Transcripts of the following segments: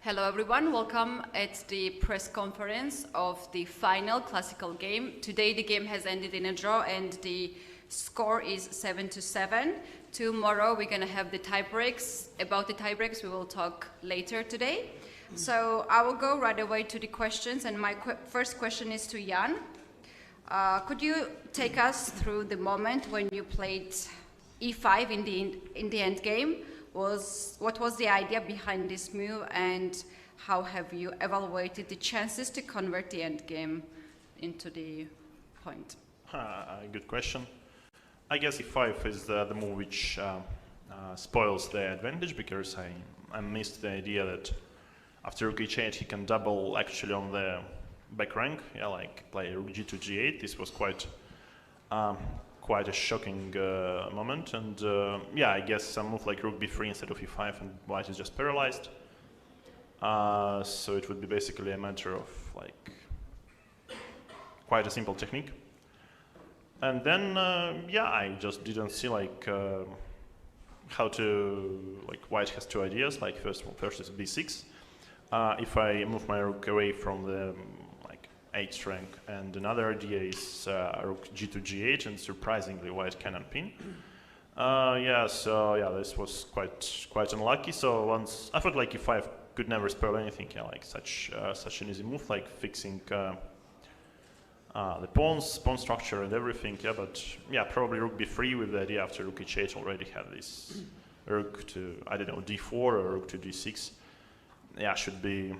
Hello everyone, welcome at the press conference of the final classical game. Today the game has ended in a draw and the score is 7-7. Tomorrow we're going to have the tie breaks. About the tie breaks we will talk later today. So I will go right away to the questions, and my first question is to Jan. Could you take us through the moment when you played e5 in the end game? What was the idea behind this move, and how have you evaluated the chances to convert the endgame into the point? Good question. I guess e5 is the move which spoils the advantage, because I missed the idea that after rook h8 he can double actually on the back rank, like play rook g2 g8. This was quite a shocking moment, and I guess some move like rook b3 instead of e5 and white is just paralyzed. So it would be basically a matter of like quite a simple technique. And then I just didn't see like how to, like, white has two ideas. Like first is b6. If I move my rook away from the 8th rank, and another idea is rook g2 g8, and surprisingly white cannot pin. This was quite unlucky. So once I thought like e5 could never spoil anything, like such an easy move, like fixing the pawn structure and everything. But probably rook b3 with the idea after rook h8 already had this rook to, I don't know, d4 or rook to d6. Should be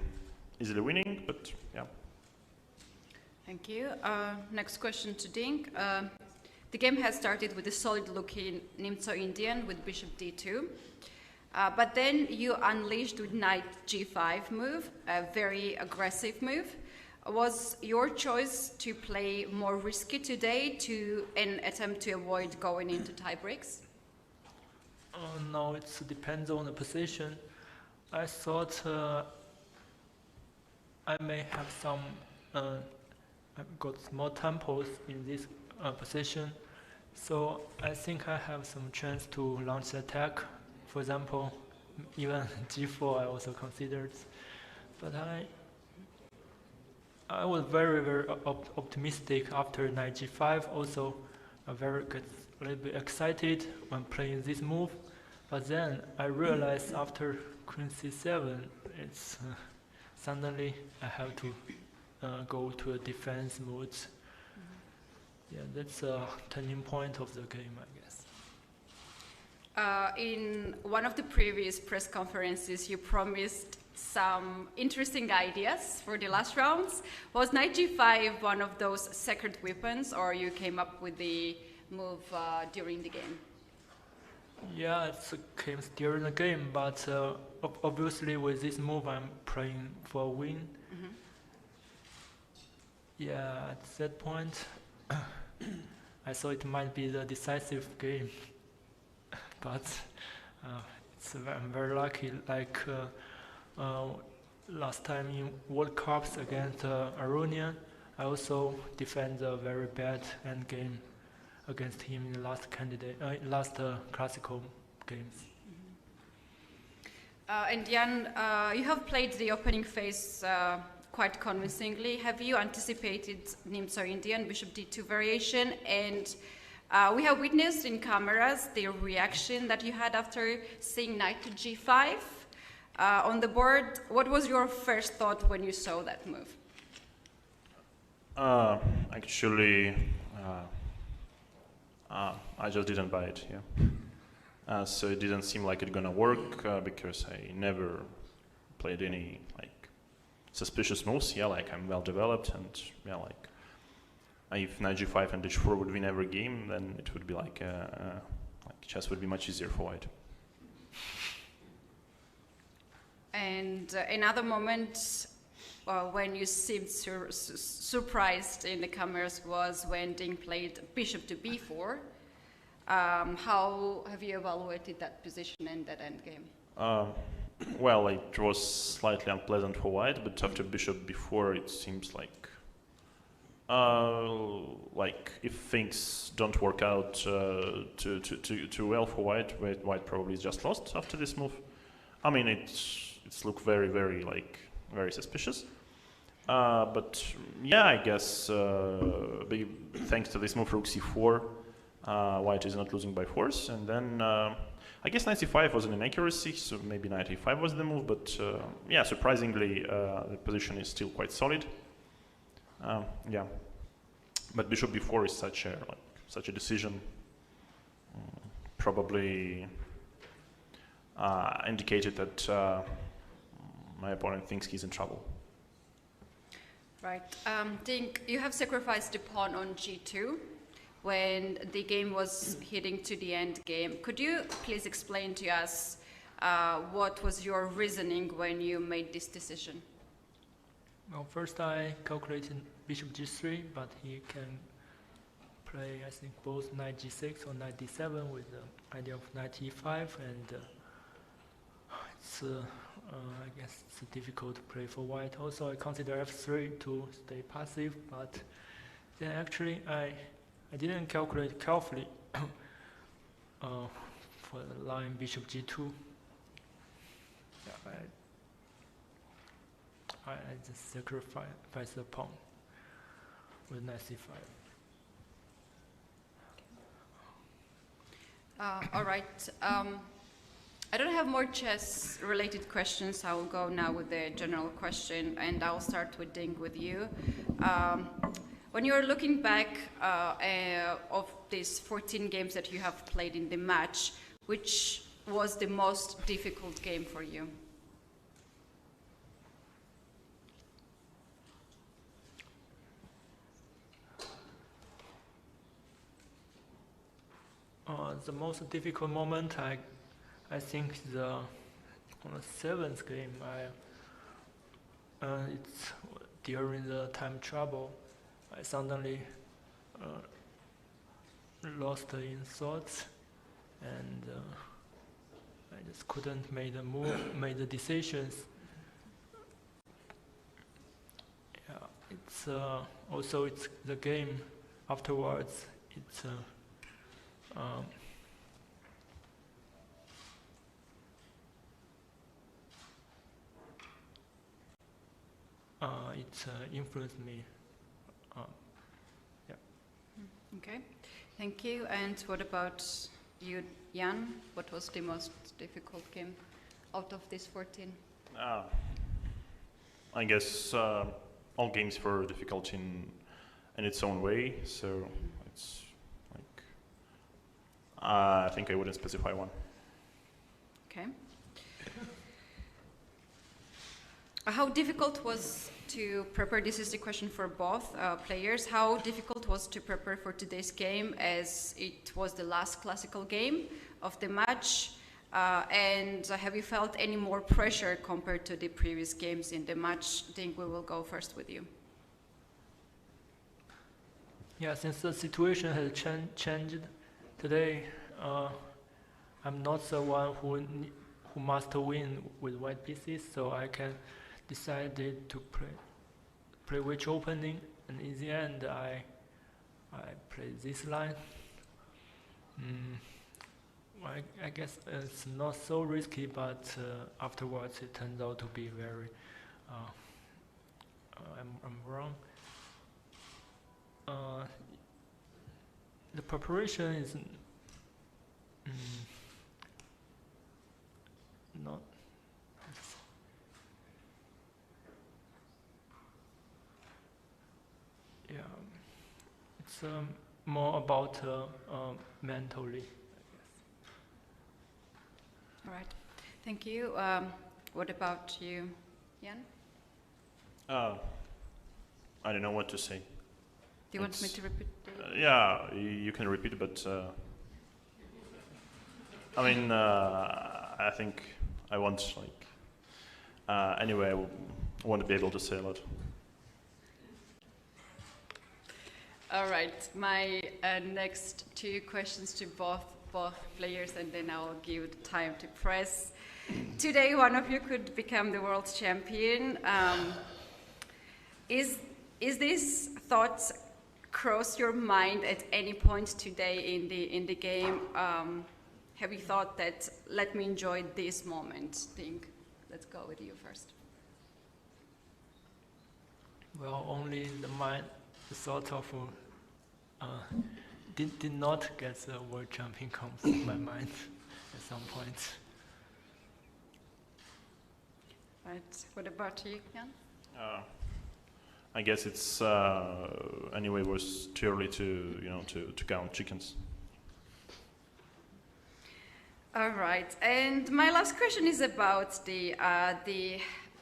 easily winning, but yeah. Thank you. Next question to Dink. The game has started with a solid-looking Nimzo-Indian with bishop d2, but then you unleashed with knight g5 move, a very aggressive move. Was your choice to play more risky today to an attempt to avoid going into tie breaks? No, it depends on the position. I thought I may have some. I've got small tempos in this position, so I think I have some chance to launch the attack. For example, even g4 I also considered, but I was very optimistic after knight g5. Also, I got a little bit excited when playing this move, but then I realized after queen c7, it's suddenly I have to go to a defense mode. That's a turning point of the game, I guess. In one of the previous press conferences, you promised some interesting ideas for the last rounds. Was knight g5 one of those secret weapons, or you came up with the move during the game? Yeah, it came during the game, but obviously with this move I'm playing for a win. At that point, I thought it might be the decisive game, but I'm very lucky. Like last time in World Cups against Aronian, I also defend a very bad endgame against him in the last classical games. And Jan, you have played the opening phase quite convincingly. Have you anticipated Nimzo-Indian bishop d2 variation? And we have witnessed in cameras the reaction that you had after seeing knight to g5 on the board. What was your first thought when you saw that move? Actually, I just didn't buy it. So it didn't seem like it's gonna work because I never played any suspicious moves. Like I'm well developed, and if knight g5 and h4 would win every game, then it would be like chess would be much easier for white. And another moment when you seemed surprised in the cameras was when Ding played bishop to b4. How have you evaluated that position and that endgame? Well, it was slightly unpleasant for white, but after bishop b4, it seems like if things don't work out too well for white probably is just lost after this move. I mean, it's looked very, very like very suspicious. But yeah, I guess thanks to this move rook c4, white is not losing by force, and then I guess knight c5 was an inaccuracy, so maybe knight a5 was the move. But yeah, surprisingly, the position is still quite solid. Yeah, but bishop b4 is such a decision. Probably indicated that my opponent thinks he's in trouble. Right. Dink, you have sacrificed the pawn on g2 when the game was heading to the end game. Could you please explain to us what was your reasoning when you made this decision? Well, first I calculated bishop g3, but he can play, I think, both knight g6 or knight d7 with the idea of knight e5, and it's I guess it's difficult to play for white. Also, I consider f3 to stay passive, but then actually I didn't calculate carefully for the line bishop g2. Yeah, I just sacrifice the pawn with knight c5. All right. I don't have more chess-related questions. I will go now with the general question, and I'll start with Ding with you. When you're looking back of these 14 games that you have played in the match, which was the most difficult game for you? The most difficult moment, I think on the seventh game, it's during the time trouble. I suddenly lost in thoughts, and I just couldn't make the move, make the decisions. Yeah, it's also it's the game afterwards. It's influenced me. Yeah. Okay, thank you. And what about you, Jan? What was the most difficult game out of these 14? I guess all games were difficult in its own way. So it's like I think I wouldn't specify one. Okay. How difficult was to prepare? This is the question for both players. How difficult was to prepare for today's game, as it was the last classical game of the match? And have you felt any more pressure compared to the previous games in the match? I think we will go first with you. Yeah, since the situation has changed today, I'm not the one who must win with white pieces, so I can decided to play which opening, and in the end I played this line. I guess it's not so risky, but afterwards it turns out to be very I'm wrong. The preparation is not. Yeah, it's more about mentally, I guess. All right, thank you. What about you, Jan? I don't know what to say. Do you want me to repeat? Yeah, you can repeat, but I mean, I think I won't anyway. I won't be able to say a lot. All right, my next two questions to both players, and then I'll give the time to press. Today, one of you could become the world champion. Is this thoughts cross your mind at any point today in the game? have you thought that let me enjoy this moment thing? Let's go with you first. Well, only the mind sort of did not get the world champion comes to my mind at some point. Right. What about you, Jan? I guess it's anyway was too early to count chickens. All right, and my last question is about the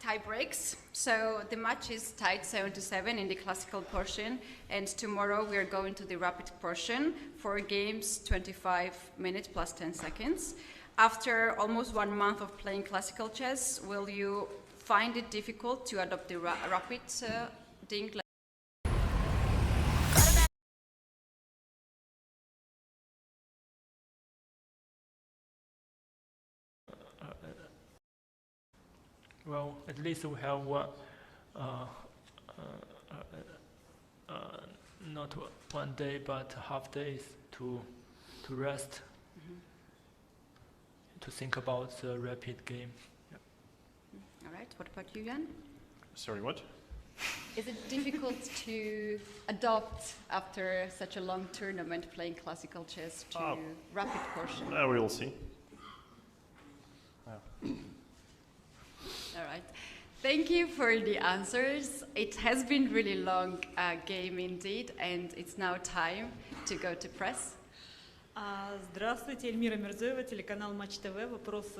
tie breaks. So the match is tied 7-7 in the classical portion, and tomorrow we are going to the rapid portion. 4 games, 25 minutes plus 10 seconds. After almost 1 month of playing classical chess, will you find it difficult to adopt the rapid thing? Well, at least we have not 1 day, but half days to rest, to think about the rapid game. All right, what about you, Jan? Sorry, what? Is it difficult to adopt after such a long tournament playing classical chess to rapid portion? We'll see. All right. Thank you for the answers. It has been really long game indeed, and it's now time to go to press. Здравствуйте, Эльмира Мирзоева, телеканал Матч ТВ. Вопрос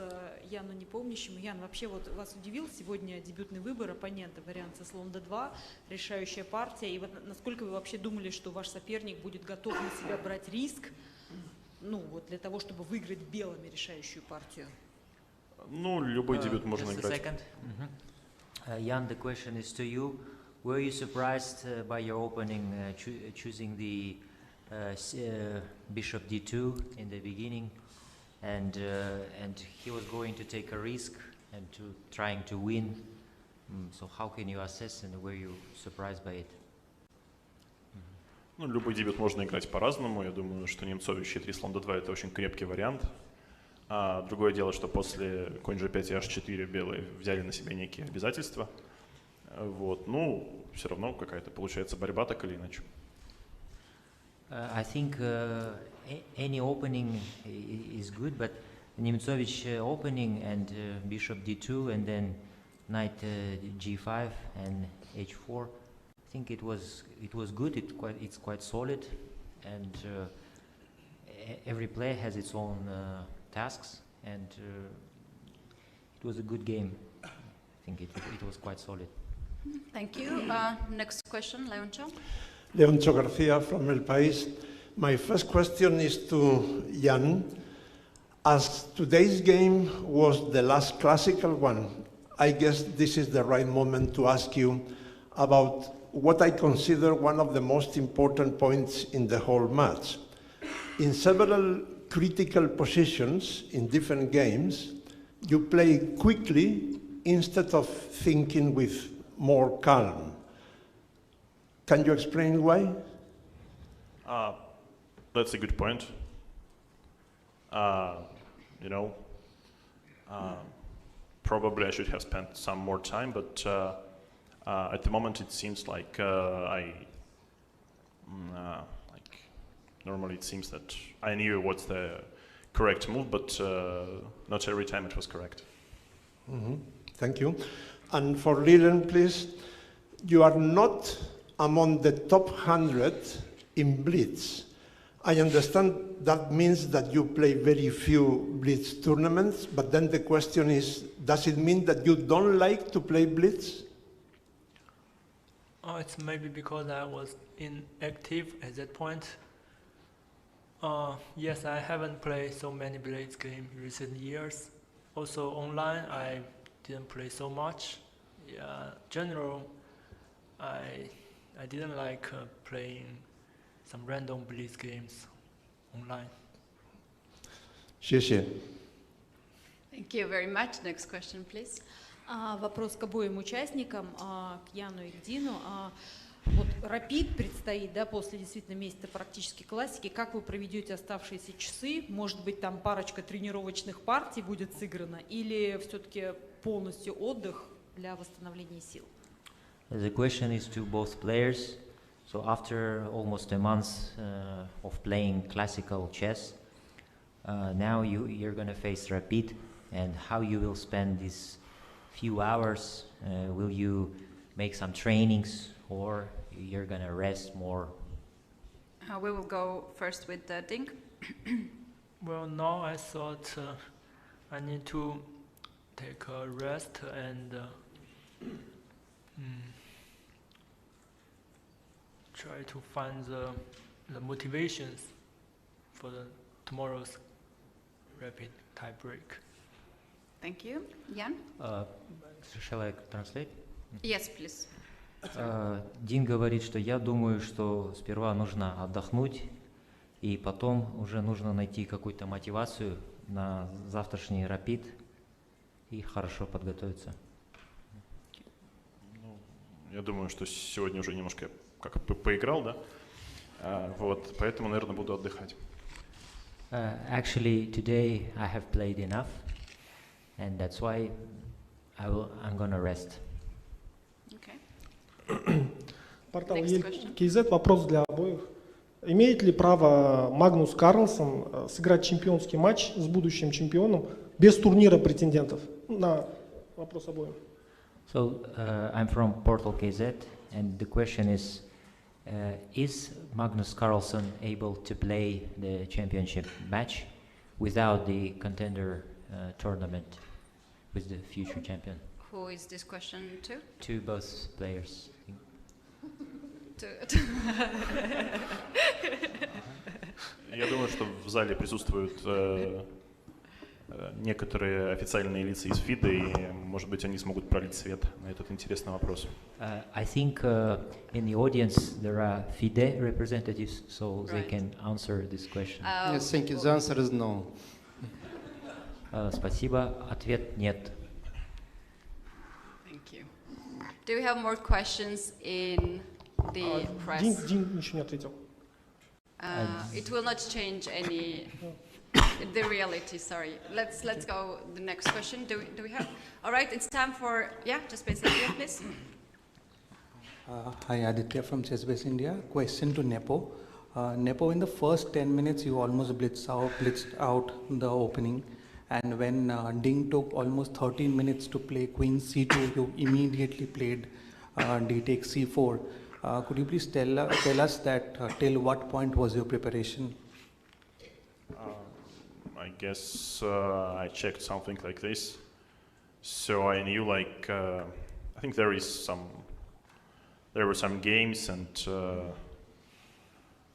Яну Непомнящему. Ян, вообще вот вас удивил сегодня дебютный выбор оппонента, вариант со слон d2, решающая партия. И вот насколько вы вообще думали, что ваш соперник будет готов на себя брать риск, ну вот для того, чтобы выиграть белыми решающую партию? Ну, любой дебют можно играть. Jan, the question is to you. Were you surprised by your opening, choosing the bishop d2 in the beginning, and he was going to take a risk and to trying to win? So how can you assess, and were you surprised by it? Ну, любой дебют можно играть по-разному. Я думаю, что Немцович и 3 слон d2 это очень крепкий вариант. А другое дело, что после конь g5 и h4 белые взяли на себя некие обязательства. Вот. Ну, все равно какая-то получается борьба, так или иначе. I think any opening is good, but Nemcovich opening and bishop d2 and then knight g5 and h4, I think it was good. It's quite solid, and every player has its own tasks, and it was a good game. I think it was quite solid. Thank you. Next question, Leoncho. Leoncho Garcia from El País. My first question is to Jan. As today's game was the last classical one, I guess this is the right moment to ask you about what I consider one of the most important points in the whole match. In several critical positions in different games, you play quickly instead of thinking with more calm. Can you explain why? That's a good point. Probably I should have spent some more time, but at the moment it seems like normally it seems that I knew what's the correct move, but not every time it was correct. Thank you. And for Liren, please, you are not among the top 100 in Blitz. I understand that means that you play very few Blitz tournaments, but then the question is, does it mean that you don't like to play Blitz? Oh, it's maybe because I was inactive at that point. Yes, I haven't played so many Blitz games in recent years. Also online, I didn't play so much. Yeah, general, I didn't like playing some random Blitz games online. Thank you very much. Next question, please. Вопрос к обоим участникам, к Яну и к Дину. Вот Рапид предстоит, да, после действительно месяца практически классики. Как вы проведете оставшиеся часы? Может быть, там парочка тренировочных партий будет сыграна? Или все-таки полностью отдых для восстановления сил? The question is to both players. So after almost a month of playing classical chess, now you're going to face Rapid, and how you will spend these few hours? Will you make some trainings, or you're going to rest more? We will go first with Ding. Well, now I thought I need to take a rest and try to find the motivations for tomorrow's rapid tie break. Thank you. Jan? Shall I translate? Yes, please. Дин говорит, что я думаю, что сперва нужно отдохнуть, и потом уже нужно найти какую-то мотивацию на завтрашний рапид и хорошо подготовиться. Я думаю, что сегодня уже немножко как поиграл, да? Вот, поэтому, наверное, буду отдыхать. Actually, today I have played enough, and that's why I'm gonna rest. Портал Next question. KZ, вопрос для обоих. Имеет ли право Магнус Карлсон сыграть чемпионский матч с будущим чемпионом без турнира претендентов? На вопрос обоим. So I'm from Portal KZ, and the question is Magnus Carlsen able to play the championship match without the contender tournament with the future champion? Who is this question to? To both players. Я думаю, что в зале присутствуют некоторые официальные лица из ФИДа, и, может быть, они смогут пролить свет на этот интересный вопрос. I think in the audience there are FIDE representatives, so they can answer this question. Yes, thank you. The answer is no. Спасибо. Ответ нет. Thank you. Do we have more questions in the press? Дин еще не ответил. It will not change any the reality. Sorry. Let's go the next question. Do we have? All right. It's time for just base India, please. Hi, Aditya from Chessbase India. Question to Nepo. Nepo, in the first 10 minutes, you almost blitzed out the opening. And when Ding took almost 13 minutes to play Queen C2, you immediately played D takes C4. Could you please tell us that till what point was your preparation? I guess I checked something like this. So I knew, like, I think there were some games, and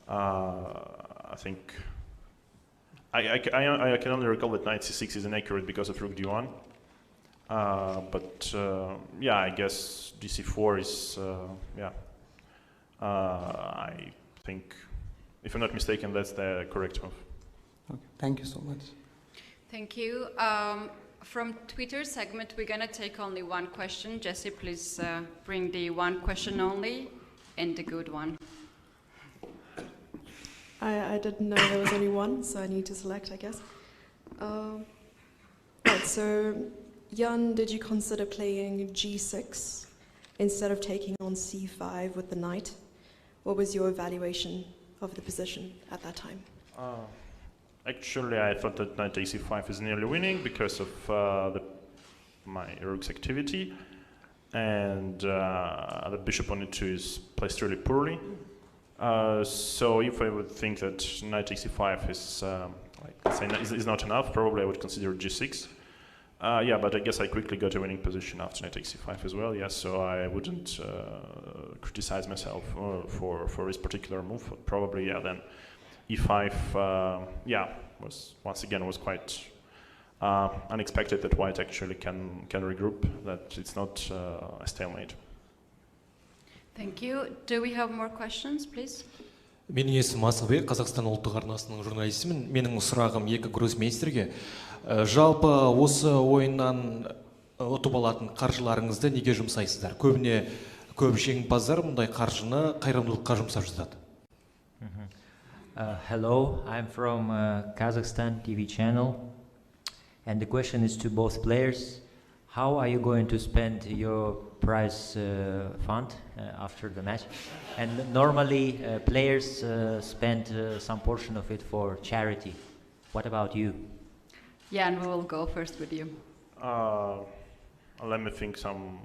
I think I can only recall that knight c6 is inaccurate because of rook d1. But I guess dc4 is I think, if I'm not mistaken, that's the correct move. Okay, thank you so much. Thank you. From Twitter segment, we're gonna take only one question. Jesse, please bring the one question only and the good one. I didn't know there was only one, so I need to select, I guess. Right, so Jan, did you consider playing g6 instead of taking on c5 with the knight? What was your evaluation of the position at that time? Actually, I thought that knight ac5 is nearly winning because of my rook's activity, and the bishop on e2 is placed really poorly. So if I would think that knight ac5 is not enough, probably I would consider g6. But I guess I quickly got a winning position after knight ac5 as well. Yes, so I wouldn't criticize myself for this particular move. Probably, then e5, was quite unexpected that white actually can regroup. That it's not a stalemate. Thank you. Do we have more questions, please? Менің есімім Асылбек, Қазақстан ұлттық арнасының журналистімін. Менің сұрағым екі гроссмейстерге. Жалпы осы ойыннан ұтып алатын қаржыларыңызды неге жұмсайсыздар? Көбіне көп жеңімпаздар мұндай қаржыны қайырымдылыққа жұмсап жатады. Hello, I'm from Kazakhstan TV channel, and the question is to both players. How are you going to spend your prize fund after the match? And normally players spend some portion of it for charity. What about you? Jan, we will go first with you. Let me think some,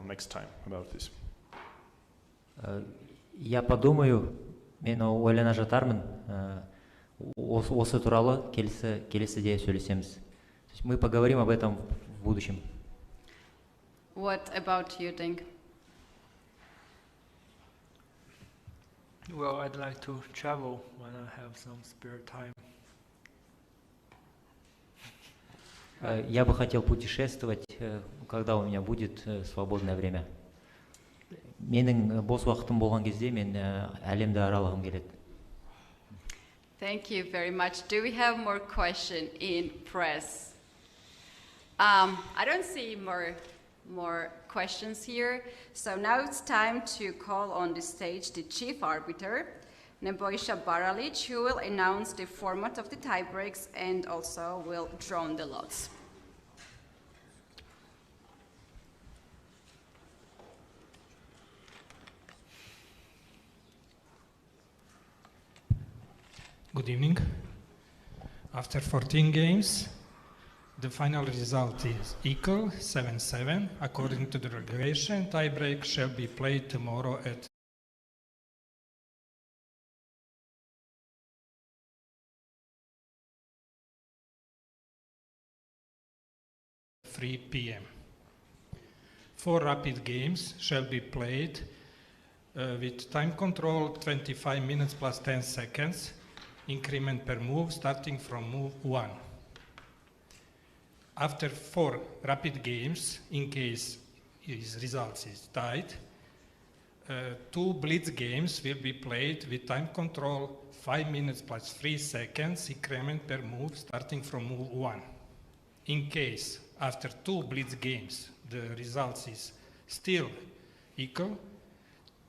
next time about this. Я подумаю, мен ойлана жатармын, осы туралы келесіде сөйлесеміз. Мы поговорим об этом в будущем. What about you, Ding? Well, I'd like to travel when I have some spare time. Я бы хотел путешествовать, когда у меня будет свободное время. Менің бос уақытым болған кезде мен әлемді аралағым келеді. Thank you very much. Do we have more questions in press? I don't see more questions here. So now it's time to call on the stage the chief arbiter, Nepo Baralic, who will announce the format of the tiebreaks and also will draw the lots. Good evening. After 14 games, the final result is equal, 7-7. According to the regulation, tiebreak shall be played tomorrow at 3 p.m. 4 rapid games shall be played with time control 25 minutes plus 10 seconds, increment per move starting from move 1. After 4 rapid games, in case his results is tied, 2 blitz games will be played with time control 5 minutes plus 3 seconds, increment per move starting from move 1. In case after 2 blitz games the results is still equal,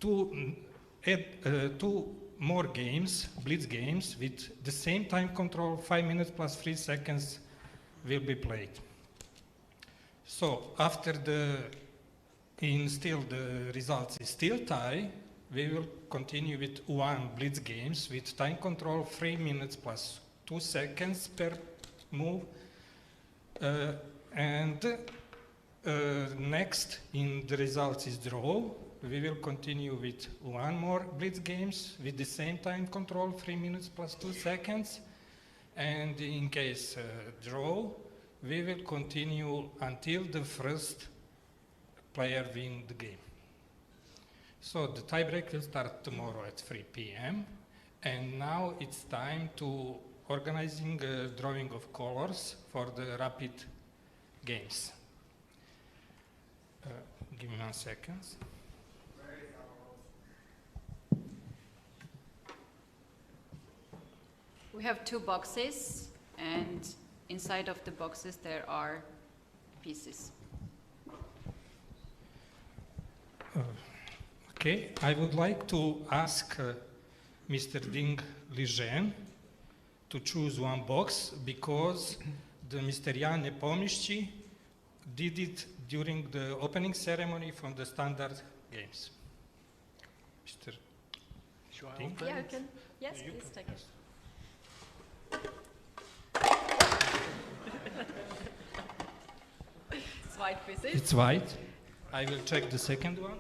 2 more games, blitz games, with the same time control, 5 minutes plus 3 seconds, will be played. So after the results is still tie, we will continue with 1 blitz games with time control 3 minutes plus 2 seconds per move. Next in the results is draw. We will continue with 1 more blitz games with the same time control, 3 minutes plus 2 seconds. And in case draw, we will continue until the first player win the game. So the tiebreak will start tomorrow at 3 p.m. And now it's time to organizing a drawing of colors for the rapid games. Give me 1 second. We have 2 boxes, and inside of the boxes there are pieces. Okay, I would like to ask Mr. Ding Liren to choose 1 box because the Mr. Jan Nepo did it during the opening ceremony from the standard games. Mr. Ding? Yeah, you can. Yes, You please can. take it. It's white pieces. It's white. I will check the second one.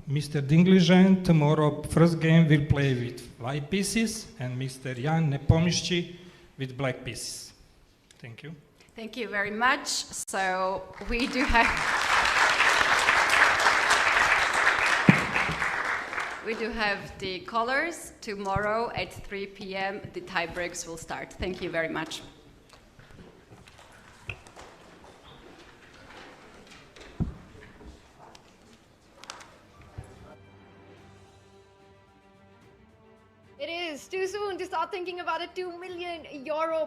Mr. Dinglijan tomorrow first game will play with white pieces and Mr. Jan Nepomniachtchi with black pieces. Thank you. Thank you very much. So we do have the colors. Tomorrow at 3 p.m. the tie breaks will start. Thank you very much. too soon to start thinking about a €2 million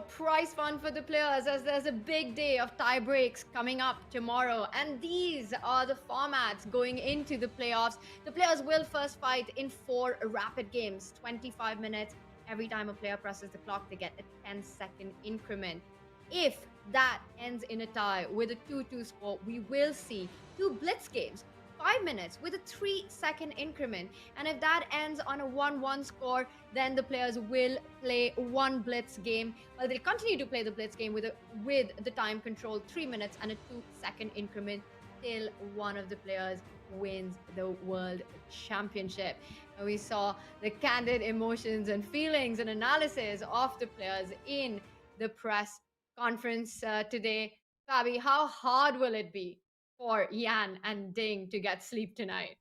prize fund for the players, as there's a big day of tie breaks coming up tomorrow. And these are the formats going into the playoffs. The players will first fight in 4 rapid games, 25 minutes. Every time a player presses the clock, they get a 10-second increment. If that ends in a tie with a 2-2 score, we will see 2 blitz games, 5 minutes with a 3-second increment. And if that ends on a 1-1 score, then the players will play 1 blitz game. Well, they'll continue to play the blitz game with the time control, 3 minutes and a 2-second increment till one of the players wins the world championship. And we saw the candid emotions and feelings and analysis of the players in the press conference today. Fabi, how hard will it be for Yan and Ding to get sleep tonight?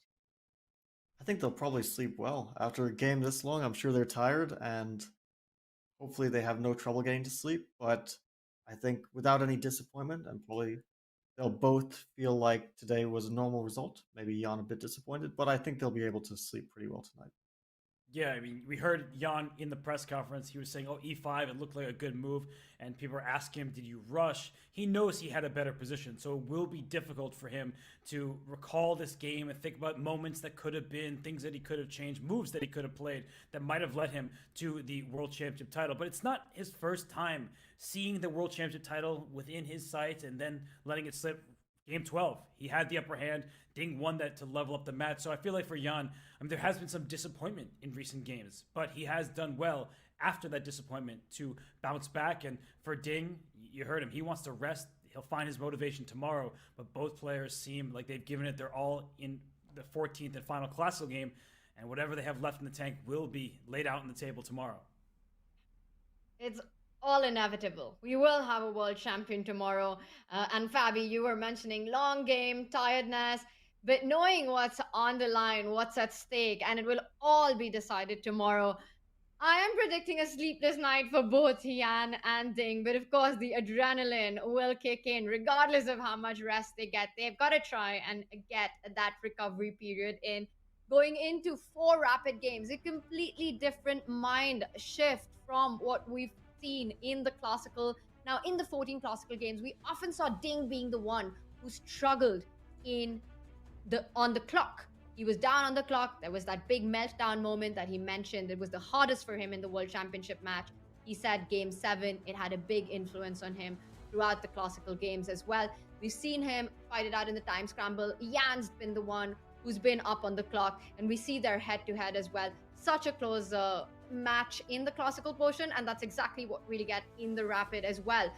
I think they'll probably sleep well. After a game this long, I'm sure they're tired, and hopefully they have no trouble getting to sleep. But I think without any disappointment, and probably they'll both feel like today was a normal result. Maybe Jan a bit disappointed, but I think they'll be able to sleep pretty well tonight. Yeah, I mean, we heard Jan in the press conference. He was saying, oh, E5, it looked like a good move. And people were asking him, did you rush? He knows he had a better position, so it will be difficult for him to recall this game and think about moments that could have been, things that he could have changed, moves that he could have played that might have led him to the World Championship title. But it's not his first time seeing the World Championship title within his sights and then letting it slip. Game 12, he had the upper hand. Ding won that to level up the match. So I feel like for Jan, there has been some disappointment in recent games, but he has done well after that disappointment to bounce back. And for Ding, you heard him. He wants to rest. He'll find his motivation tomorrow. But both players seem like they've given it their all in the 14th and final Classical game. And whatever they have left in the tank will be laid out on the table tomorrow. It's all inevitable. We will have a world champion tomorrow. And Fabi, you were mentioning long game, tiredness, but knowing what's on the line, what's at stake, and it will all be decided tomorrow. I am predicting a sleepless night for both Yan and Ding, but of course the adrenaline will kick in regardless of how much rest they get. They've got to try and get that recovery period in. Going into 4 rapid games, a completely different mind shift from what we've seen in the classical. Now, in the 14 classical games, we often saw Ding being the one who struggled on the clock. He was down on the clock. There was that big meltdown moment that he mentioned. It was the hardest for him in the World Championship match. He said game 7, it had a big influence on him throughout the classical games as well. We've seen him fight it out in the time scramble. Jan's been the one who's been up on the clock, and we see their head-to-head as well. Such a close match in the classical portion, and that's exactly what we'll get in the rapid as well.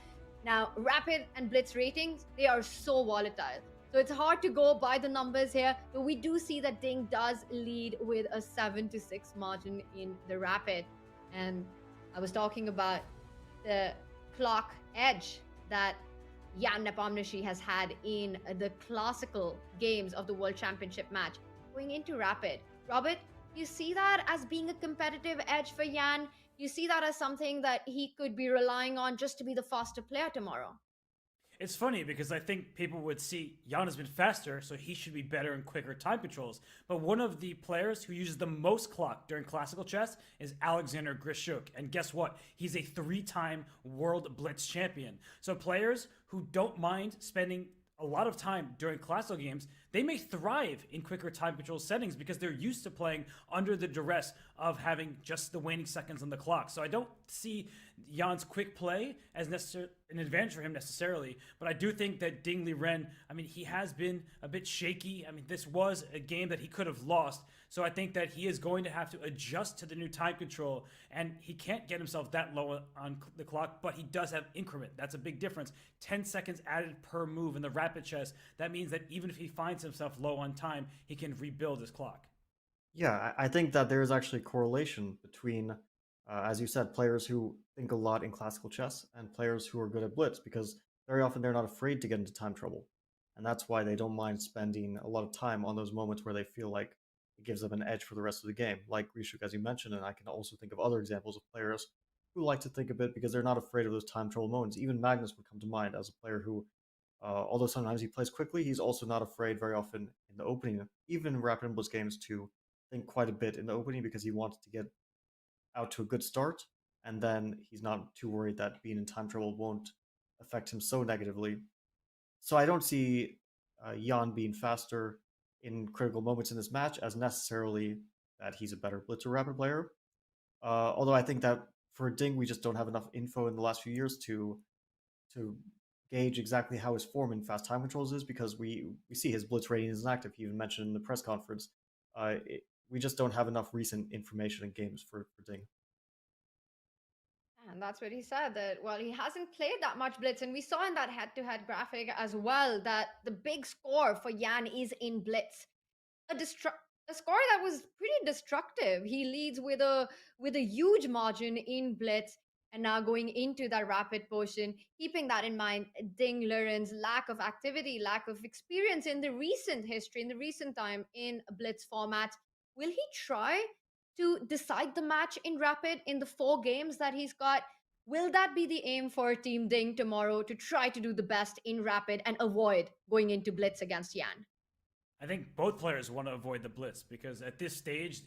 Now, rapid and blitz ratings, they are so volatile. So it's hard to go by the numbers here, but we do see that Ding does lead with a 7-6 margin in the rapid. And I was talking about the clock edge that Jan Nepomniachtchi has had in the classical games of the World Championship match. Going into rapid, Robert, you see that as being a competitive edge for Jan? You see that as something that he could be relying on just to be the faster player tomorrow? It's funny because I think people would see Jan has been faster, so he should be better in quicker time controls. But one of the players who uses the most clock during classical chess is Alexander Grishuk. And guess what? He's a 3-time World Blitz champion. So players who don't mind spending a lot of time during classical games, they may thrive in quicker time control settings because they're used to playing under the duress of having just the waning seconds on the clock. So I don't see Jan's quick play as an advantage for him necessarily, but I do think that Ding Liren, he has been a bit shaky. This was a game that he could have lost. So I think that he is going to have to adjust to the new time control, and he can't get himself that low on the clock, but he does have increment. That's a big difference. 10 seconds added per move in the rapid chess. That means that even if he finds himself low on time, he can rebuild his clock. Yeah, I think that there is actually a correlation between, as you said, players who think a lot in classical chess and players who are good at blitz, because very often they're not afraid to get into time trouble. And that's why they don't mind spending a lot of time on those moments where they feel like it gives them an edge for the rest of the game, like Grishuk, as you mentioned. And I can also think of other examples of players who like to think a bit because they're not afraid of those time trouble moments. Even Magnus would come to mind as a player who, although sometimes he plays quickly, he's also not afraid very often in the opening, even in rapid and blitz games, to think quite a bit in the opening because he wants to get out to a good start, and then he's not too worried that being in time trouble won't affect him so negatively. So I don't see Jan being faster in critical moments in this match as necessarily that he's a better blitz or rapid player. Although I think that for Ding, we just don't have enough info in the last few years to gauge exactly how his form in fast time controls is, because we see his blitz rating is inactive. He even mentioned in the press conference. We just don't have enough recent information in games for Ding. And that's what he said, that, well, he hasn't played that much blitz. And we saw in that head to head graphic as well that the big score for Jan is in blitz. A score that was pretty destructive. He leads with a huge margin in blitz, and now going into that rapid portion, keeping that in mind, Ding Liren's lack of activity, lack of experience in the recent history, in the recent time in blitz format. Will he try to decide the match in rapid in the 4 games that he's got? Will that be the aim for Team Ding tomorrow, to try to do the best in rapid and avoid going into blitz against Jan? I think both players want to avoid the blitz, because at this stage,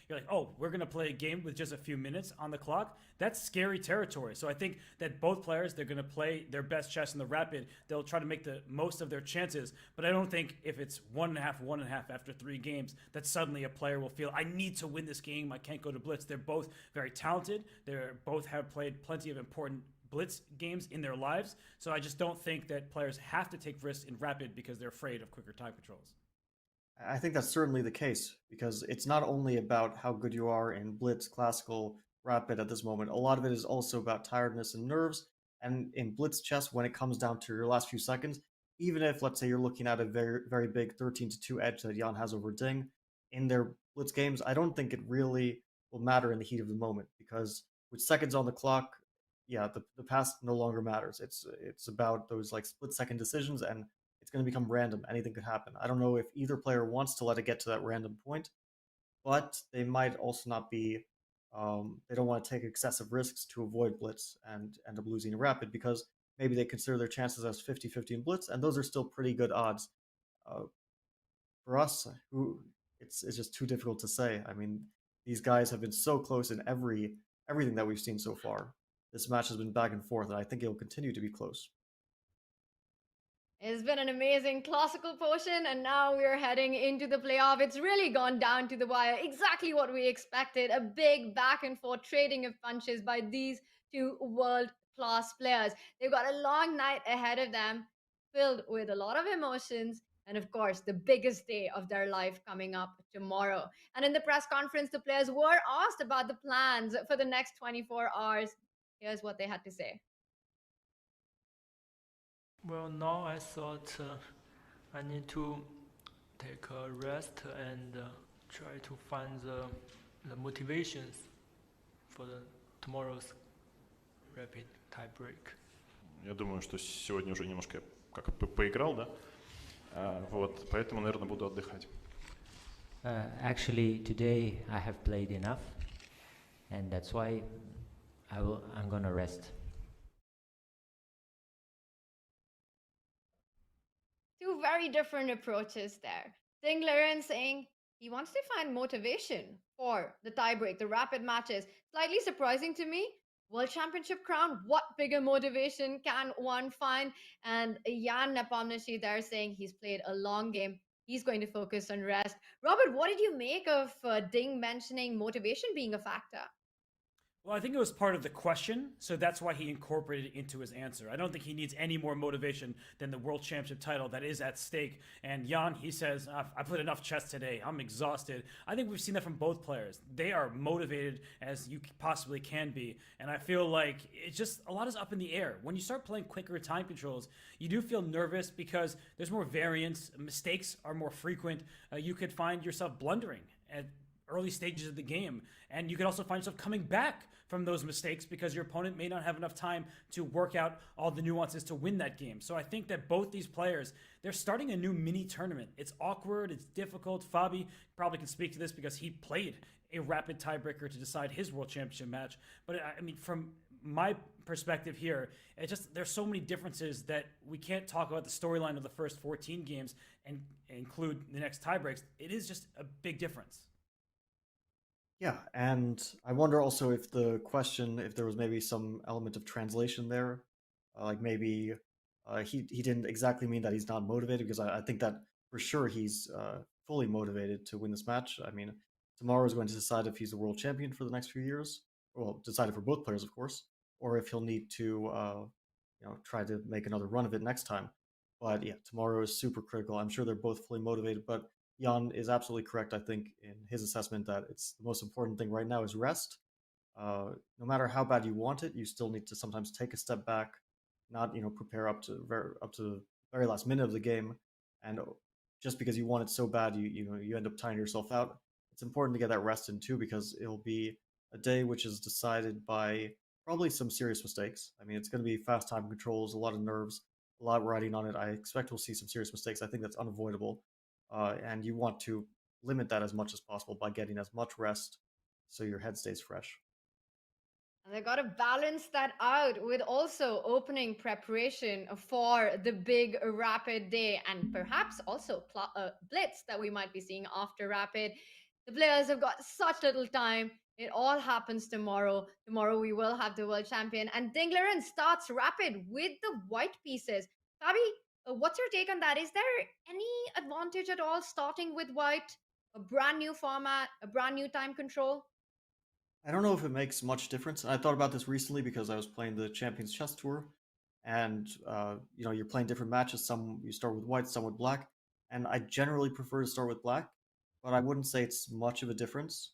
you're like, oh, we're going to play a game with just a few minutes on the clock. That's scary territory. So I think that both players, they're going to play their best chess in the rapid. They'll try to make the most of their chances. But I don't think if it's 1.5 after 3 games, that suddenly a player will feel, I need to win this game. I can't go to blitz. They're both very talented. They're both have played plenty of important blitz games in their lives. So I just don't think that players have to take risks in rapid because they're afraid of quicker time controls. I think that's certainly the case, because it's not only about how good you are in blitz, classical, rapid at this moment. A lot of it is also about tiredness and nerves. And in blitz chess, when it comes down to your last few seconds, even if, let's say, you're looking at a very, very big 13-2 edge that Jan has over Ding in their blitz games, I don't think it really will matter in the heat of the moment, because with seconds on the clock, yeah, the past no longer matters. It's about those like split-second decisions, and it's going to become random. Anything could happen. I don't know if either player wants to let it get to that random point, but they might also not be. They don't want to take excessive risks to avoid blitz and end up losing a rapid, because maybe they consider their chances as 50-50 in blitz, and those are still pretty good odds. For us, it's just too difficult to say. I mean, these guys have been so close in everything that we've seen so far. This match has been back and forth, and I think it will continue to be close. It's been an amazing classical portion, and now we're heading into the playoff. It's really gone down to the wire. Exactly what we expected. A big back and forth trading of punches by these 2 world-class players. They've got a long night ahead of them, filled with a lot of emotions, and of course, the biggest day of their life coming up tomorrow. And in the press conference, the players were asked about the plans for the next 24 hours. Here's what they had to say. Well, now I thought I need to take a rest and try to find the motivations for tomorrow's rapid tie break. Я думаю, что сегодня уже немножко как поиграл, да? Вот, поэтому, наверное, буду отдыхать. Actually, today I have played enough, and that's why I'm gonna rest. 2 very different approaches there. Ding Liren saying he wants to find motivation for the tiebreak, the rapid matches. Slightly surprising to me. World Championship crown, what bigger motivation can one find? And Jan Nepomniachtchi there saying he's played a long game. He's going to focus on rest. Robert, what did you make of Ding mentioning motivation being a factor? Well, I think it was part of the question, so that's why he incorporated it into his answer. I don't think he needs any more motivation than the World Championship title that is at stake. And Jan, he says, I played enough chess today. I'm exhausted. I think we've seen that from both players. They are motivated as you possibly can be. And I feel like it's just a lot is up in the air. When you start playing quicker time controls, you do feel nervous because there's more variance. Mistakes are more frequent. You could find yourself blundering at early stages of the game. And you could also find yourself coming back from those mistakes because your opponent may not have enough time to work out all the nuances to win that game. So I think that both these players, they're starting a new mini tournament. It's awkward, it's difficult. Fabi probably can speak to this because he played a rapid tiebreaker to decide his World Championship match. But I mean, from my perspective here, it just there's so many differences that we can't talk about the storyline of the first 14 games and include the next tiebreaks. It is just a big difference. Yeah, and I wonder also if if there was maybe some element of translation there, like maybe he didn't exactly mean that he's not motivated, because I think that for sure he's fully motivated to win this match. I mean, tomorrow is going to decide if he's a world champion for the next few years. Well, decided for both players, of course, or if he'll need to try to make another run of it next time. But yeah, tomorrow is super critical. I'm sure they're both fully motivated, but Jan is absolutely correct, I think, in his assessment that it's the most important thing right now is rest. No matter how bad you want it, you still need to sometimes take a step back, not prepare up to the very last minute of the game, and just because you want it so bad, you end up tiring yourself out. It's important to get that rest in too, because it'll be a day which is decided by probably some serious mistakes. I mean, it's going to be fast time controls, a lot of nerves, a lot riding on it. I expect we'll see some serious mistakes. I think that's unavoidable, and you want to limit that as much as possible by getting as much rest so your head stays fresh. And they got to balance that out with also opening preparation for the big rapid day and perhaps also blitz that we might be seeing after rapid. The players have got such little time. It all happens tomorrow. Tomorrow we will have the world champion. And Liren starts rapid with the white pieces. Fabi, what's your take on that? Is there any advantage at all starting with white? A brand new format, a brand new time control? I don't know if it makes much difference. I thought about this recently because I was playing the Champions Chess Tour, and you're playing different matches. Some you start with white, some with black, and I generally prefer to start with black, but I wouldn't say it's much of a difference.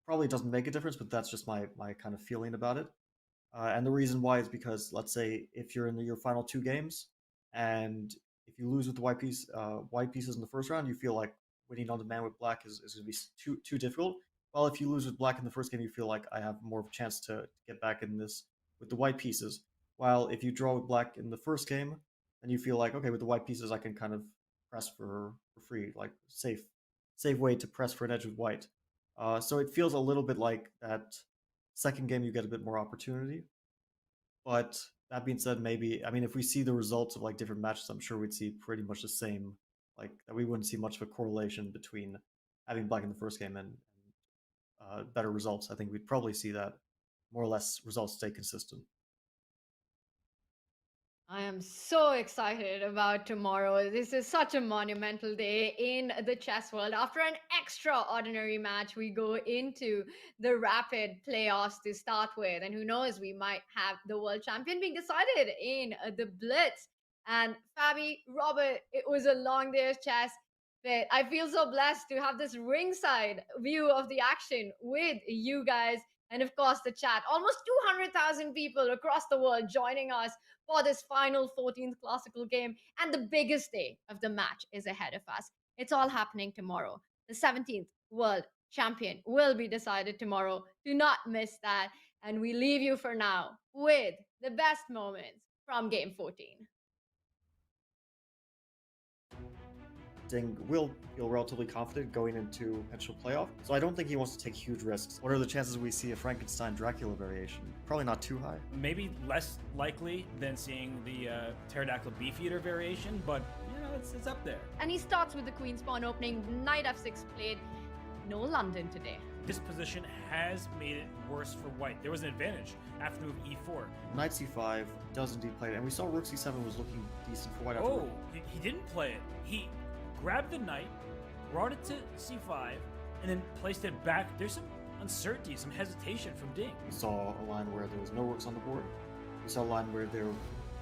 Probably doesn't make a difference, but that's just my kind of feeling about it. And the reason why is because, let's say, if you're in your final two games, and if you lose with the white pieces in the first round, you feel like winning on demand with black is going to be too difficult. Well, if you lose with black in the first game, you feel like I have more of a chance to get back in this with the white pieces. While if you draw with black in the first game, then you feel like, okay, with the white pieces, I can kind of press for free, like safe way to press for an edge with white. So it feels a little bit like that second game you get a bit more opportunity. But that being said, maybe, I mean, if we see the results of like different matches, I'm sure we'd see pretty much the same, like that we wouldn't see much of a correlation between having black in the first game and better results. I think we'd probably see that more or less results stay consistent. I am so excited about tomorrow. This is such a monumental day in the chess world. After an extraordinary match, we go into the rapid playoffs to start with. And who knows, we might have the world champion being decided in the Blitz. And Fabi, Robert, it was a long day of chess. But I feel so blessed to have this ringside view of the action with you guys. And of course, the chat. Almost 200,000 people across the world joining us for this final 14th classical game. And the biggest day of the match is ahead of us. It's all happening tomorrow. The 17th world champion will be decided tomorrow. Do not miss that. And we leave you for now with the best moments from game 14. Will feel relatively confident going into potential playoff, so I don't think he wants to take huge risks. What are the chances we see a Frankenstein Dracula variation? Probably not too high. Maybe less likely than seeing the pterodactyl beefeater variation, but it's up there. And he starts with the queen's pawn opening, knight f6 played. No London today. This position has made it worse for white. There was an advantage after move e4. Knight c5 does indeed play it, and we saw rook c7 was looking decent for white after. Oh, he didn't play it. He grabbed the knight, brought it to c5, and then placed it back. There's some uncertainty, some hesitation from Ding. We saw a line where there was no rooks on the board. We saw a line where there were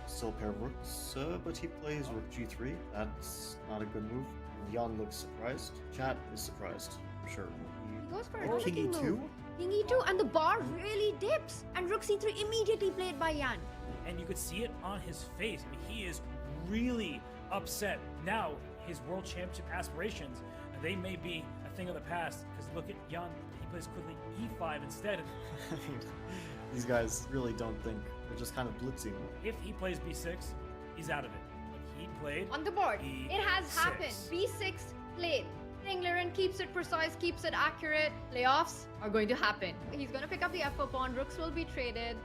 still a pair of rooks, but he plays rook g3. That's not a good move. Jan looks surprised. Chat is surprised, I'm sure. He goes for a king e2? Move. King e2, and the bar really dips. And rook c3 immediately played by Jan. And you could see it on his face. I mean, he is really upset. Now, his world championship aspirations, they may be a thing of the past, because look at Jan, he plays quickly e5 instead. These guys really don't think, they're just kind of blitzing. If he plays b6, he's out of it. But he played on the board. E6. It has happened. b6 played. Liren keeps it precise, keeps it accurate. Playoffs are going to happen. He's going to pick up the f4 pawn. Rooks will be traded.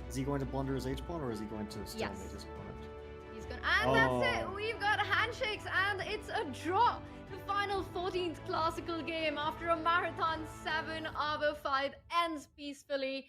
Is he going to blunder his h-pawn, or is he going to stalemate his opponent? And that's it. We've got handshakes, and it's a draw. The final 14th classical game after a marathon 7-hour fight ends peacefully.